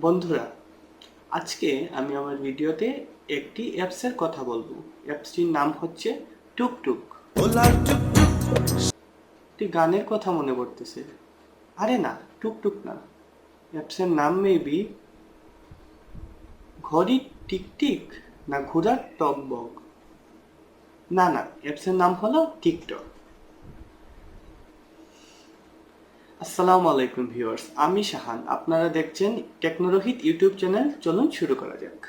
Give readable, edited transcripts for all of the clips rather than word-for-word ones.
বন্ধুরা, আজকে আমি আমার ভিডিওতে একটি অ্যাপসের কথা বলবো। অ্যাপসটির নাম হচ্ছে টুকটুক। একটি গানের কথা মনে পড়তেছে। আরে না, টুকটুক না, অ্যাপসের নাম মেবি ঘড়ির টিকটিক না ঘোড়ার টকবক। না না, অ্যাপসের নাম হলো টিকটক। আসসালামু আলাইকুম ভিউয়ার্স, আমি শাহান। আপনারা দেখছেন টেকনোরহিত ইউটিউব চ্যানেল। চলুন শুরু করা যাক।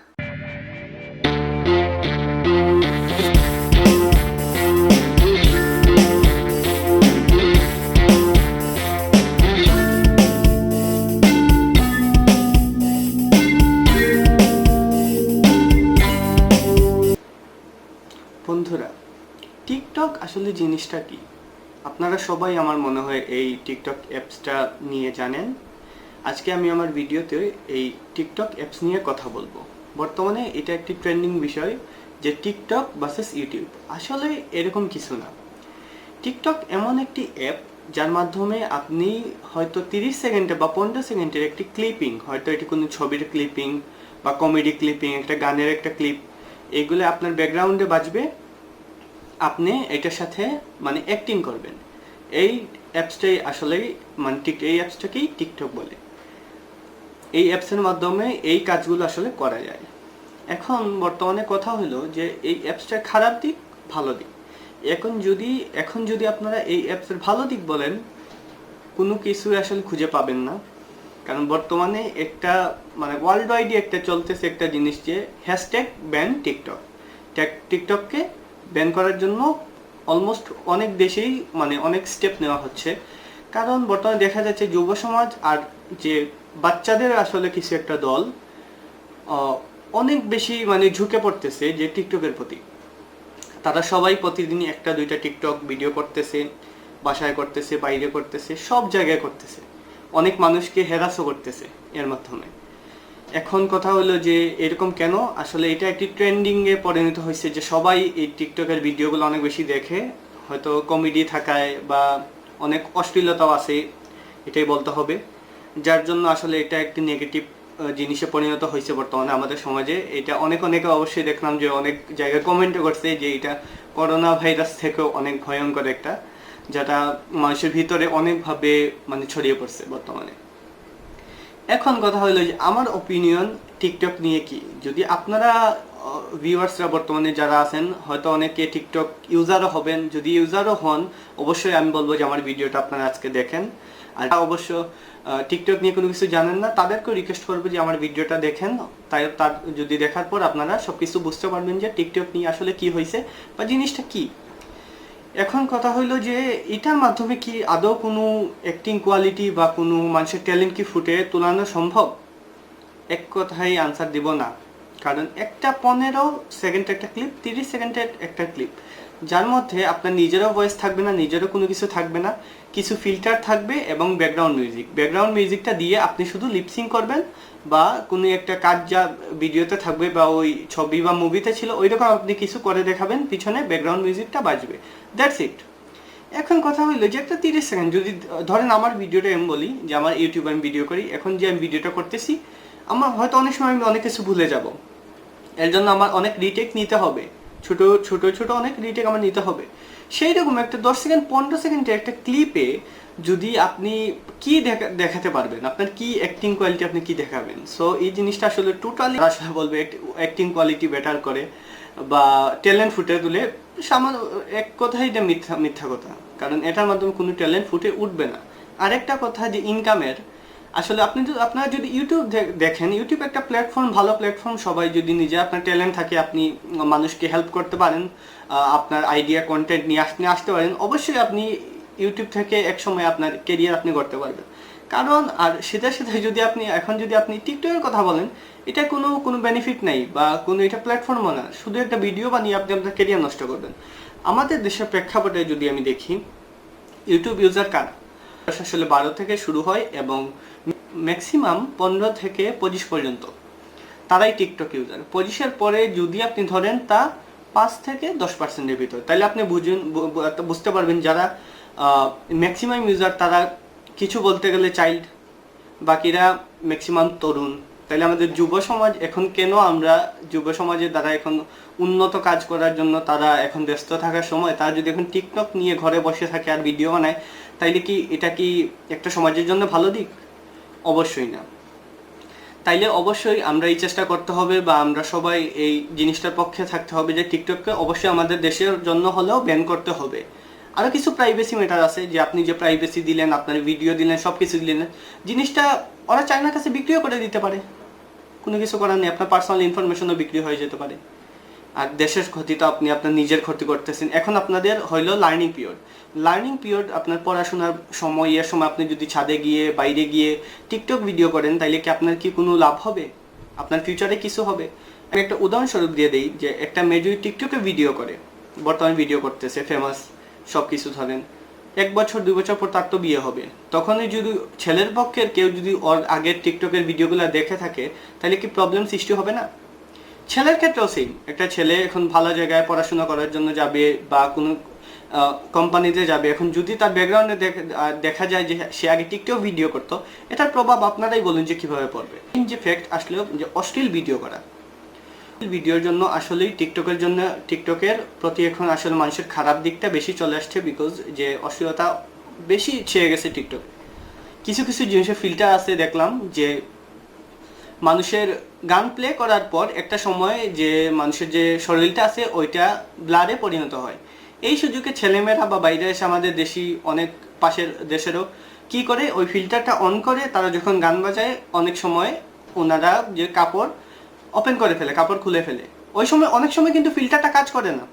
বন্ধুরা, টিকটক আসলে জিনিসটা কি? আপনারা সবাই আমার মনে হয় এই টিকটক অ্যাপসটা নিয়ে জানেন। আজকে আমি আমার ভিডিওতে এই টিকটক অ্যাপস নিয়ে কথা বলবো। বর্তমানে এটা একটি ট্রেন্ডিং বিষয় যে টিকটক ভার্সেস ইউটিউব। আসলে এরকম কিছু না। টিকটক এমন একটি অ্যাপ যার মাধ্যমে আপনি হয়তো 30 সেকেন্ডে বা 15 সেকেন্ডের একটি ক্লিপিং, হয়তো এটি কোনো ছবির ক্লিপিং বা কমেডি ক্লিপিং, একটা গানের একটা ক্লিপ, এগুলো আপনার ব্যাকগ্রাউন্ডে বাজবে, আপনি এটার সাথে মানে অ্যাক্টিং করবেন। এই অ্যাপসটাই আসলেই মানে এই অ্যাপসটাকেই টিকটক বলে। এই অ্যাপসের মাধ্যমে এই কাজগুলো আসলে করা যায়। এখন বর্তমানে কথা হলো যে এই অ্যাপসটার খারাপ দিক, ভালো দিক। এখন যদি আপনারা এই অ্যাপসের ভালো দিক বলেন, কোনো কিছু আসলে খুঁজে পাবেন না। কারণ বর্তমানে একটা মানে ওয়ার্ল্ড ওয়াইডই একটা চলতেছে একটা জিনিস যে হ্যাশট্যাগ ব্যান টিকটক। টিকটককে ব্যান করার জন্য অলমোস্ট অনেক দেশেই মানে অনেক স্টেপ নেওয়া হচ্ছে। কারণ বর্তমানে দেখা যাচ্ছে যুব সমাজ আর যে বাচ্চাদের আসলে কিছু একটা দল অনেক বেশি মানে ঝুঁকে পড়তেছে যে টিকটকের প্রতি। তারা সবাই প্রতিদিনই একটা দুইটা টিকটক ভিডিও করতেছে, বাসায় করতেছে, বাইরে করতেছে, সব জায়গায় করতেছে। অনেক মানুষকে হেরাসও করতেছে এর মাধ্যমে। এখন কথা হলো যে এরকম কেন? আসলে এটা একটি ট্রেন্ডিং এ পরিণত হয়েছে যে সবাই এই টিকটকের ভিডিওগুলো অনেক বেশি দেখে। হয়তো কমেডি থাকায় বা অনেক অশ্লীলতাও আছে, এটাই বলতে হবে। যার জন্য আসলে এটা একটি নেগেটিভ জিনিসে পরিণত হয়েছে বর্তমানে আমাদের সমাজে। এটা অনেকে অবশ্যই দেখলাম যে অনেক জায়গায় কমেন্টও করছে যে এটা করোনা ভাইরাস থেকেও অনেক ভয়ঙ্কর একটা, যেটা মানুষের ভিতরে অনেকভাবে মানে ছড়িয়ে পড়ছে বর্তমানে। এখন কথা হলো যে আমার ওপিনিয়ন টিকটক নিয়ে কি, যদি আপনারা ভিউয়ার্সরা বর্তমানে যারা আছেন হয়তো অনেকে টিকটক ইউজারও হবেন, যদি ইউজারও হন অবশ্যই আমি বলবো যে আমার ভিডিওটা আপনারা আজকে দেখেন। আর অবশ্য টিকটক নিয়ে কোনো কিছু জানেন না তাদেরকেও রিকোয়েস্ট করবো যে আমার ভিডিওটা দেখেন। তার যদি দেখার পর আপনারা সবকিছু বুঝতে পারবেন যে টিকটক নিয়ে আসলে কি হয়েছে বা জিনিসটা কি। এখন কথা হইলো যে এটার মাধ্যমে কি আদৌ কোনো অ্যাক্টিং কোয়ালিটি বা কোনো মানুষের ট্যালেন্ট কি ফুটে তোলানো সম্ভব? এক কথাই আনসার দিব না। কারণ একটা 15 সেকেন্ডের একটা ক্লিপ, 30 সেকেন্ডের একটা ক্লিপ, যার মধ্যে আপনার নিজেরও ভয়েস থাকবে না, নিজেরও কোনো কিছু থাকবে না, কিছু ফিল্টার থাকবে এবং ব্যাকগ্রাউন্ড মিউজিকটা দিয়ে আপনি শুধু লিপসিং করবেন বা কোনো একটা কাজ যা ভিডিওতে থাকবে বা ওই ছবি বা মুভিতে ছিল ওই রকম আপনি কিছু করে দেখাবেন, পিছনে ব্যাকগ্রাউন্ড মিউজিকটা বাজবে, দ্যাটস ইট। এখন কথা হইলো যে একটা 30 সেকেন্ড যদি ধরেন আমার ভিডিওটা আমি বলি যে আমার ইউটিউবে আমি ভিডিও করি, এখন যে আমি ভিডিওটা করতেছি আমার হয়তো অনেক সময় আমি অনেক কিছু ভুলে যাব, এর জন্য আমার অনেক রিটেক নিতে হবে, ছোট ছোট ছোট অনেক রিটেক আমার নিতে হবে। সেই রকম একটা 10 সেকেন্ড 15 সেকেন্ডের একটা ক্লিপে যদি আপনি কি দেখাতে পারবেন, আপনার কি অ্যাক্টিং কোয়ালিটি আপনি কি দেখাবেন? সো এই জিনিসটা আসলে টোটালি আসলে বলবে অ্যাক্টিং কোয়ালিটি বেটার করে বা ট্যালেন্ট ফুটে তুলে, সামান্য এক কথাই এটা মিথ্যা মিথ্যা কথা। কারণ এটার মাধ্যমে কোনো ট্যালেন্ট ফুটে উঠবে না। আরেকটা কথা যে ইনকামের, আসলে আপনারা যদি ইউটিউব দেখেন, ইউটিউব একটা প্ল্যাটফর্ম, ভালো প্ল্যাটফর্ম। সবাই যদি নিজে আপনার ট্যালেন্ট থাকে, আপনি মানুষকে হেল্প করতে পারেন, আপনার আইডিয়া কন্টেন্ট নিয়ে আসতে পারেন, অবশ্যই আপনি ইউটিউব থেকে এক সময় আপনার কেরিয়ার আপনি করতে পারবেন। কারণ আর সেটার সাথে যদি আপনি টিকটকের কথা বলেন, এটা কোনো বেনিফিট নেই বা কোনো এটা প্ল্যাটফর্মও না, শুধু একটা ভিডিও বানিয়ে আপনি আপনার কেরিয়ার নষ্ট করবেন। আমাদের দেশের প্রেক্ষাপটে যদি আমি দেখি, ইউটিউব ইউজার কারা? আসলে 12 থেকে শুরু হয় এবং ম্যাক্সিমাম 15 থেকে 25 পর্যন্ত তারাই টিকটক ইউজার। 25-এর পরে যদি আপনি ধরেন তা 5 থেকে 10%-এর ভিতর, তাহলে আপনি বুঝতে পারবেন যারা ম্যাক্সিমাম ইউজার তারা কিছু বলতে গেলে চাইল্ড, বাকিরা ম্যাক্সিমাম তরুণ, তাহলে আমাদের যুব সমাজ এখন কেন আমরা যুব সমাজের দ্বারা এখন উন্নত কাজ করার জন্য তারা এখন ব্যস্ত থাকার সময় তারা যদি এখন টিকটক নিয়ে ঘরে বসে থাকে আর ভিডিও বানায়, তাইলে কি এটা কি একটা সমাজের জন্য ভালো দিক? অবশ্যই না। তাইলে অবশ্যই আমরা এই চেষ্টা করতে হবে বা আমরা সবাই এই জিনিসটার পক্ষে থাকতে হবে যে টিকটককে অবশ্যই আমাদের দেশের জন্য হলেও ব্যান করতে হবে। আরও কিছু প্রাইভেসি ম্যাটার আছে, যে আপনি যে প্রাইভেসি দিলেন, আপনার ভিডিও দিলেন, সব কিছু দিলেন, জিনিসটা ওরা চায়নার কাছে বিক্রিও করে দিতে পারে, কোনো কিছু করার নেই, আপনার পার্সোনাল ইনফরমেশনও বিক্রি হয়ে যেতে পারে। আর দেশের ক্ষতি তো আপনি আপনার নিজের ক্ষতি করতেছেন। এখন আপনাদের হইলো লার্নিং পিরিয়ড, আপনার পড়াশোনার সময়ের সময় আপনি যদি ছাদে গিয়ে বাইরে গিয়ে টিকটক ভিডিও করেন, তাইলে কি আপনার কি কোনো লাভ হবে? আপনার ফিউচারে কিছু হবে? আমি একটা উদাহরণস্বরূপ দিয়ে দিই, যে একটা মেয়ে যদি টিকটকে ভিডিও করে, বর্তমানে ভিডিও করতেছে, ফেমাস, সব কিছু ধরেন, 1 বছর 2 বছর পর তার তো বিয়ে হবে, তখনই যদি ছেলের পক্ষের কেউ যদি ওর আগের টিকটকের ভিডিওগুলো দেখে থাকে, তাহলে কি প্রবলেম সৃষ্টি হবে না? ছেলের ক্ষেত্রেও সেম। একটা ছেলে এখন ভালো জায়গায় পড়াশোনা করার জন্য যাবে বা কোনো কোম্পানিতে যাবে, এখন যদি তার ব্যাকগ্রাউন্ডে দেখা যায় যে সে আগে টিকটক ভিডিও করতো, এটার প্রভাব আপনারাই বলুন যে কিভাবে পড়বে। যে ফ্যাক্ট আসলেও যে অশ্লীল ভিডিও করা, ভিডিওর জন্য আসলেই টিকটকের প্রতি এখন আসলে মানুষের খারাপ দিকটা বেশি চলে আসছে, বিকজ যে অশ্লীলতা বেশি ছেয়ে গেছে টিকটক। কিছু কিছু জিনিসের ফিল্টার আছে, দেখলাম যে মানুষের গান প্লে করার পর একটা সময় যে মানুষের যে শরীরটা আছে ওইটা ব্লারে পরিণত হয়। এই সুযোগে ছেলেমেয়েরা বা বাইরে এসে আমাদের দেশি অনেক পাশের দেশেরও কি করে, ওই ফিল্টারটা অন করে তারা যখন গান বাজায়, অনেক সময় ওনারা যে কাপড় ওপেন করে ফেলে, কাপড় খুলে ফেলে, ওই সময় অনেক সময় কিন্তু ফিল্টারটা কাজ করে না।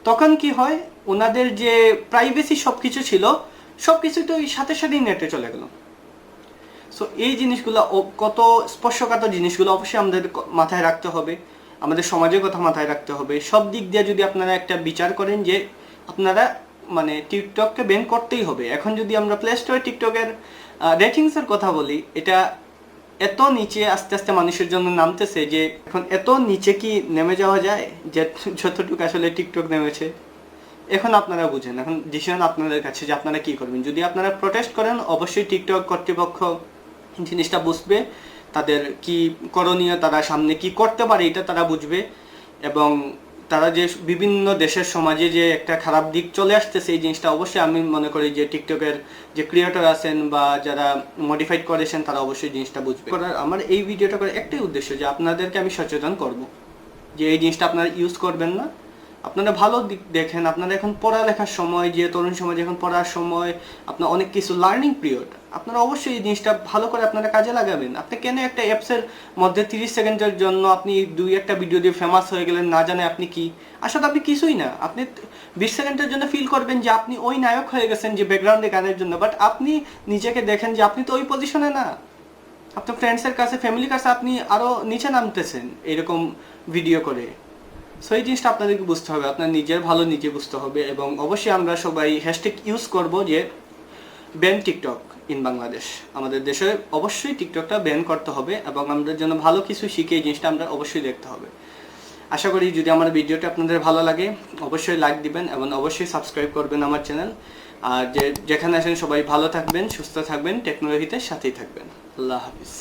তখন কি হয়, ওনাদের যে প্রাইভেসি সব কিছু ছিল, সব কিছু তো সাথে সাথেই নেটে চলে গেল। সো এই জিনিসগুলো, কত স্পর্শকাতর জিনিসগুলো অবশ্যই আমাদের মাথায় রাখতে হবে, আমাদের সমাজের কথা মাথায় রাখতে হবে। সব দিক দিয়ে যদি আপনারা একটা বিচার করেন যে আপনারা মানে টিকটককে ব্যান করতেই হবে। এখন যদি আমরা প্লে স্টোরে টিকটকের রেটিংসের কথা বলি, এটা এত নিচে আস্তে আস্তে মানুষের জন্য নামতেছে যে এখন এত নিচে কি নেমে যাওয়া যায়, যে যতটুকু আসলে টিকটক নেমেছে। এখন আপনারা বুঝেন, এখন ডিসিশন আপনাদের কাছে যে আপনারা কি করবেন। যদি আপনারা প্রোটেস্ট করেন, অবশ্যই টিকটক কর্তৃপক্ষ জিনিসটা বুঝবে, তাদের কি করণীয়, তারা সামনে কি করতে পারে এটা তারা বুঝবে, এবং তারা যে বিভিন্ন দেশের সমাজে যে একটা খারাপ দিক চলে আসতেছে, এই জিনিসটা অবশ্যই আমি মনে করি যে টিকটকের যে ক্রিয়েটর আছেন বা যারা মডিফাইড করেছেন, তারা অবশ্যই জিনিসটা বুঝবে। আমার এই ভিডিওটা করার একটাই উদ্দেশ্য, যে আপনাদেরকে আমি সচেতন করব যে এই জিনিসটা আপনারা ইউজ করবেন না। আপনারা ভালো দিক দেখেন, আপনারা এখন পড়ালেখার সময়, যে তরুণ সমাজ এখন পড়ার সময়, আপনার অনেক কিছু লার্নিং পিরিয়ড, আপনারা অবশ্যই এই জিনিসটা ভালো করে আপনারা কাজে লাগাবেন। আপনি কেন একটা অ্যাপসের মধ্যে 30 সেকেন্ডের জন্য আপনি 2-1টা ভিডিও দিয়ে ফেমাস হয়ে গেলেন, না জানে আপনি কি, আসলে আপনি কিছুই না। আপনি 20 সেকেন্ডের জন্য ফিল করবেন যে আপনি ওই নায়ক হয়ে গেছেন যে ব্যাকগ্রাউন্ডে গানের জন্য, বাট আপনি নিজেকে দেখেন যে আপনি তো ওই পজিশনে না। আপনার ফ্রেন্ডসের কাছে, ফ্যামিলির কাছে আপনি আরও নিচে নামতেছেন এরকম ভিডিও করে। সো এই জিনিসটা আপনাদেরকে বুঝতে হবে, আপনার নিজের ভালো নিজে বুঝতে হবে। এবং অবশ্যই আমরা সবাই হ্যাশট্যাগ ইউজ করব যে ব্যান টিকটক ইন বাংলাদেশ। আমাদের দেশে অবশ্যই টিকটকটা ব্যান করতে হবে, এবং আমাদের জন্য ভালো কিছু শিখে এই জিনিসটা আমরা অবশ্যই দেখতে হবে। আশা করি যদি আমার ভিডিওটা আপনাদের ভালো লাগে, অবশ্যই লাইক দিবেন এবং অবশ্যই সাবস্ক্রাইব করবেন আমার চ্যানেল। আর যেখানে আছেন সবাই ভালো থাকবেন, সুস্থ থাকবেন, টেকনোলজিতে সাথেই থাকবেন। আল্লাহ হাফিজ।